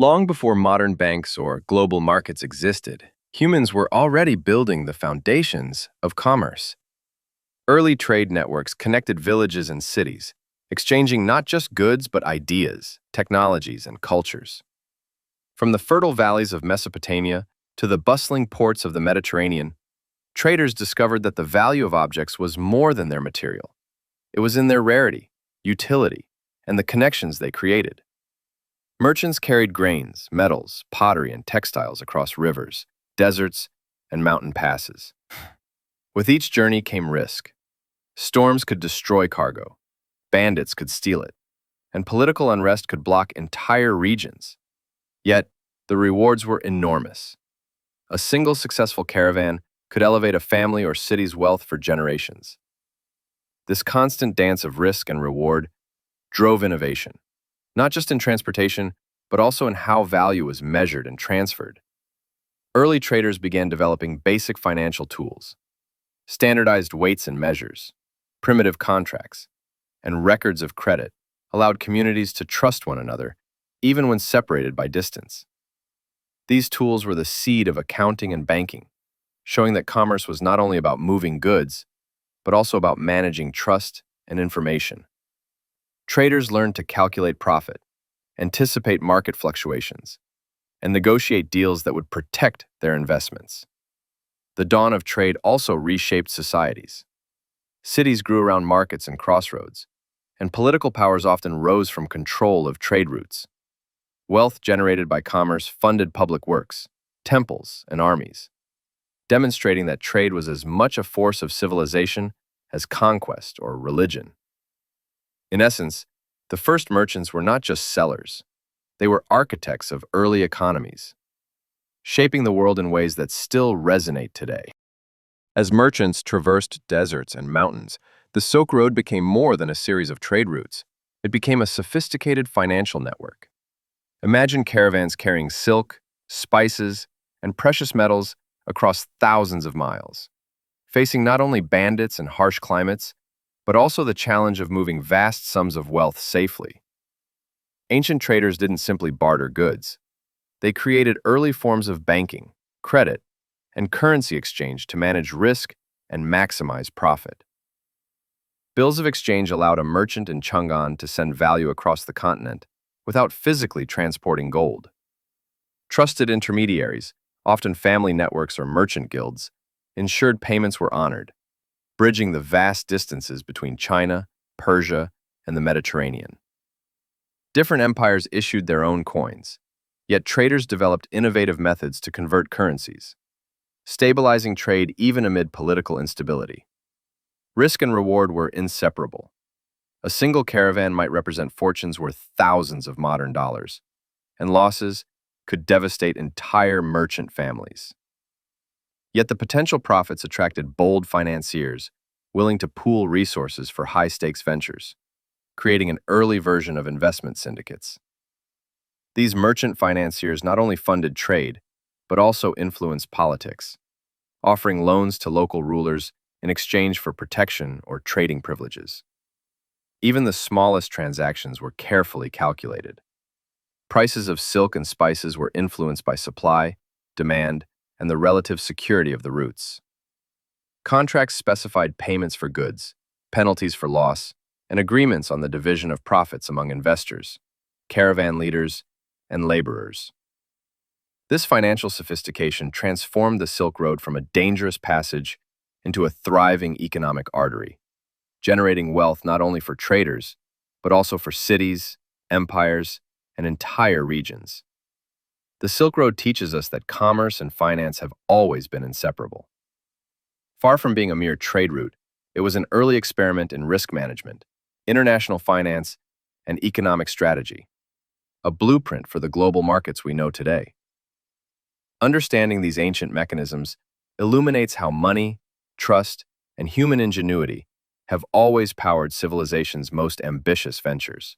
Long before modern banks or global markets existed, humans were already building the foundations of commerce. Early trade networks connected villages and cities, exchanging not just goods but ideas, technologies, and cultures. From the fertile valleys of Mesopotamia to the bustling ports of the Mediterranean, traders discovered that the value of objects was more than their material. It was in their rarity, utility, and the connections they created. Merchants carried grains, metals, pottery, and textiles across rivers, deserts, and mountain passes. With each journey came risk. Storms could destroy cargo, bandits could steal it, and political unrest could block entire regions. Yet, the rewards were enormous. A single successful caravan could elevate a family or city's wealth for generations. This constant dance of risk and reward drove innovation, not just in transportation, but also in how value was measured and transferred. Early traders began developing basic financial tools, standardized weights and measures, primitive contracts, and records of credit allowed communities to trust one another, even when separated by distance. These tools were the seed of accounting and banking, showing that commerce was not only about moving goods, but also about managing trust and information. Traders learned to calculate profit, anticipate market fluctuations, and negotiate deals that would protect their investments. The dawn of trade also reshaped societies. Cities grew around markets and crossroads, and political powers often rose from control of trade routes. Wealth generated by commerce funded public works, temples, and armies, demonstrating that trade was as much a force of civilization as conquest or religion. In essence, the first merchants were not just sellers, they were architects of early economies, shaping the world in ways that still resonate today. As merchants traversed deserts and mountains, the Silk Road became more than a series of trade routes. It became a sophisticated financial network. Imagine caravans carrying silk, spices, and precious metals across thousands of miles, facing not only bandits and harsh climates, but also the challenge of moving vast sums of wealth safely. Ancient traders didn't simply barter goods. They created early forms of banking, credit, and currency exchange to manage risk and maximize profit. Bills of exchange allowed a merchant in Chang'an to send value across the continent without physically transporting gold. Trusted intermediaries, often family networks or merchant guilds, ensured payments were honored, bridging the vast distances between China, Persia, and the Mediterranean. Different empires issued their own coins, yet traders developed innovative methods to convert currencies, stabilizing trade even amid political instability. Risk and reward were inseparable. A single caravan might represent fortunes worth thousands of modern dollars, and losses could devastate entire merchant families. Yet the potential profits attracted bold financiers willing to pool resources for high-stakes ventures, creating an early version of investment syndicates. These merchant financiers not only funded trade, but also influenced politics, offering loans to local rulers in exchange for protection or trading privileges. Even the smallest transactions were carefully calculated. Prices of silk and spices were influenced by supply, demand, and the relative security of the routes. Contracts specified payments for goods, penalties for loss, and agreements on the division of profits among investors, caravan leaders, and laborers. This financial sophistication transformed the Silk Road from a dangerous passage into a thriving economic artery, generating wealth not only for traders, but also for cities, empires, and entire regions. The Silk Road teaches us that commerce and finance have always been inseparable. Far from being a mere trade route, it was an early experiment in risk management, international finance, and economic strategy, a blueprint for the global markets we know today. Understanding these ancient mechanisms illuminates how money, trust, and human ingenuity have always powered civilization's most ambitious ventures.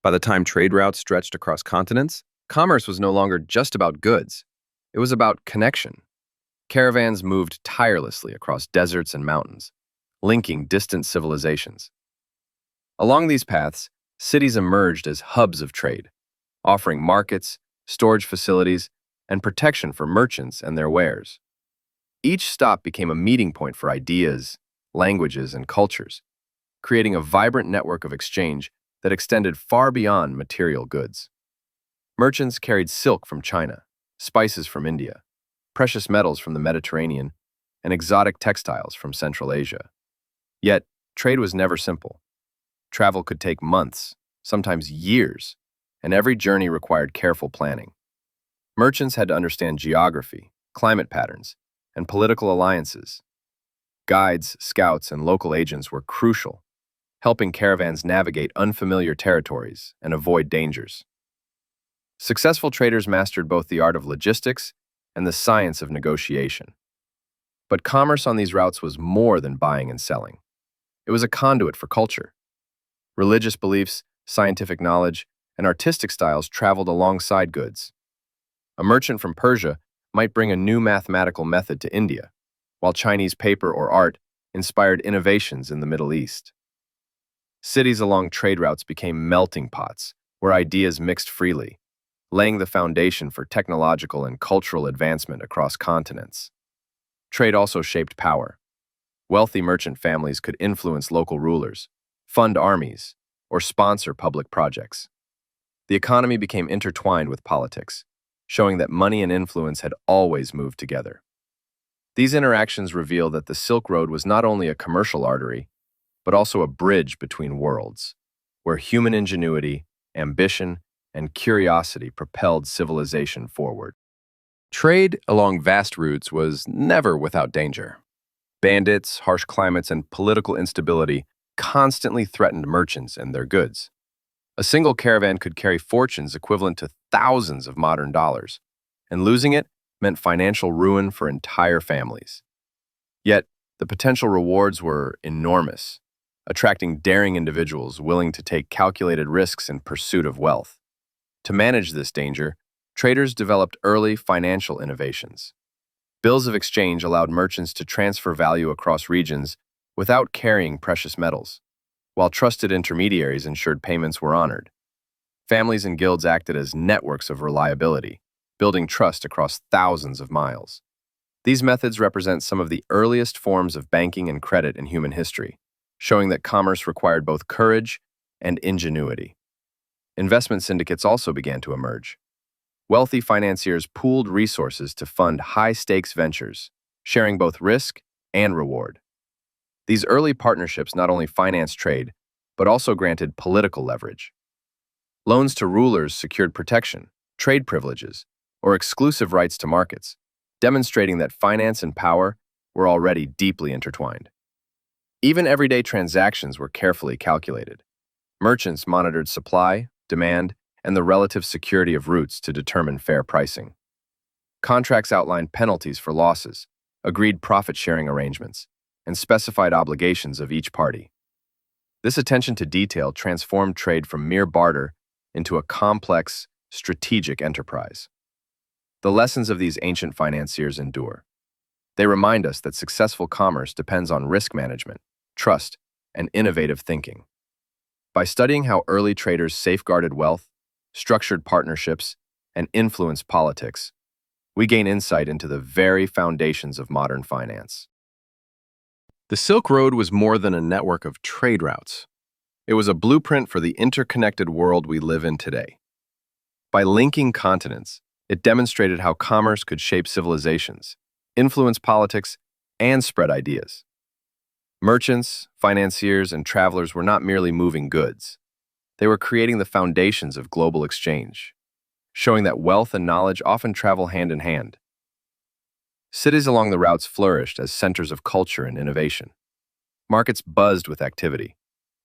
By the time trade routes stretched across continents, commerce was no longer just about goods. It was about connection. Caravans moved tirelessly across deserts and mountains, linking distant civilizations. Along these paths, cities emerged as hubs of trade, offering markets, storage facilities, and protection for merchants and their wares. Each stop became a meeting point for ideas, languages, and cultures, creating a vibrant network of exchange that extended far beyond material goods. Merchants carried silk from China, spices from India, precious metals from the Mediterranean, and exotic textiles from Central Asia. Yet, trade was never simple. Travel could take months, sometimes years, and every journey required careful planning. Merchants had to understand geography, climate patterns, and political alliances. Guides, scouts, and local agents were crucial, helping caravans navigate unfamiliar territories and avoid dangers. Successful traders mastered both the art of logistics and the science of negotiation. But commerce on these routes was more than buying and selling. It was a conduit for culture. Religious beliefs, scientific knowledge, and artistic styles traveled alongside goods. A merchant from Persia might bring a new mathematical method to India, while Chinese paper or art inspired innovations in the Middle East. Cities along trade routes became melting pots where ideas mixed freely, laying the foundation for technological and cultural advancement across continents. Trade also shaped power. Wealthy merchant families could influence local rulers, fund armies, or sponsor public projects. The economy became intertwined with politics, showing that money and influence had always moved together. These interactions reveal that the Silk Road was not only a commercial artery, but also a bridge between worlds, where human ingenuity, ambition, and curiosity propelled civilization forward. Trade along vast routes was never without danger. Bandits, harsh climates, and political instability constantly threatened merchants and their goods. A single caravan could carry fortunes equivalent to thousands of modern dollars, and losing it meant financial ruin for entire families. Yet, the potential rewards were enormous, attracting daring individuals willing to take calculated risks in pursuit of wealth. To manage this danger, traders developed early financial innovations. Bills of exchange allowed merchants to transfer value across regions without carrying precious metals, while trusted intermediaries ensured payments were honored. Families and guilds acted as networks of reliability, building trust across thousands of miles. These methods represent some of the earliest forms of banking and credit in human history, showing that commerce required both courage and ingenuity. Investment syndicates also began to emerge. Wealthy financiers pooled resources to fund high-stakes ventures, sharing both risk and reward. These early partnerships not only financed trade, but also granted political leverage. Loans to rulers secured protection, trade privileges, or exclusive rights to markets, demonstrating that finance and power were already deeply intertwined. Even everyday transactions were carefully calculated. Merchants monitored supply, demand, and the relative security of routes to determine fair pricing. Contracts outlined penalties for losses, agreed profit-sharing arrangements, and specified obligations of each party. This attention to detail transformed trade from mere barter into a complex, strategic enterprise. The lessons of these ancient financiers endure. They remind us that successful commerce depends on risk management, trust, and innovative thinking. By studying how early traders safeguarded wealth, structured partnerships, and influenced politics, we gain insight into the very foundations of modern finance. The Silk Road was more than a network of trade routes. It was a blueprint for the interconnected world we live in today. By linking continents, it demonstrated how commerce could shape civilizations, influence politics, and spread ideas. Merchants, financiers, and travelers were not merely moving goods. They were creating the foundations of global exchange, showing that wealth and knowledge often travel hand in hand. Cities along the routes flourished as centers of culture and innovation. Markets buzzed with activity,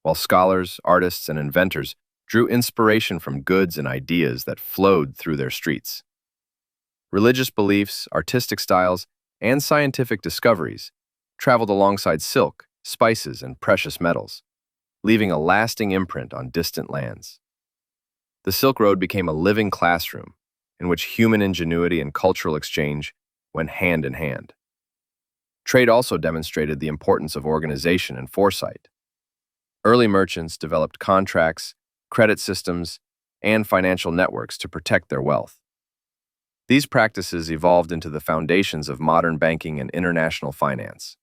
while scholars, artists, and inventors drew inspiration from goods and ideas that flowed through their streets. Religious beliefs, artistic styles, and scientific discoveries traveled alongside silk, spices, and precious metals, leaving a lasting imprint on distant lands. The Silk Road became a living classroom in which human ingenuity and cultural exchange went hand in hand. Trade also demonstrated the importance of organization and foresight. Early merchants developed contracts, credit systems, and financial networks to protect their wealth. These practices evolved into the foundations of modern banking and international finance.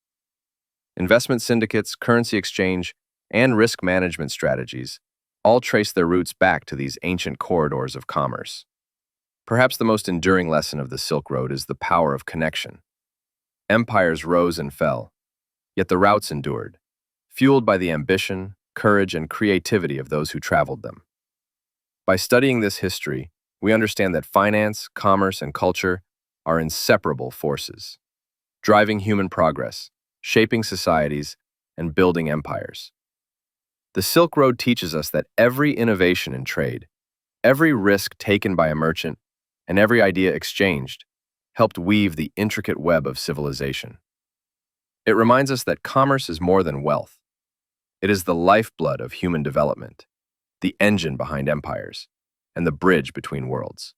Investment syndicates, currency exchange, and risk management strategies all trace their roots back to these ancient corridors of commerce. Perhaps the most enduring lesson of the Silk Road is the power of connection. Empires rose and fell, yet the routes endured, fueled by the ambition, courage, and creativity of those who traveled them. By studying this history, we understand that finance, commerce, and culture are inseparable forces, driving human progress, shaping societies, and building empires. The Silk Road teaches us that every innovation in trade, every risk taken by a merchant, and every idea exchanged helped weave the intricate web of civilization. It reminds us that commerce is more than wealth. It is the lifeblood of human development, the engine behind empires, and the bridge between worlds.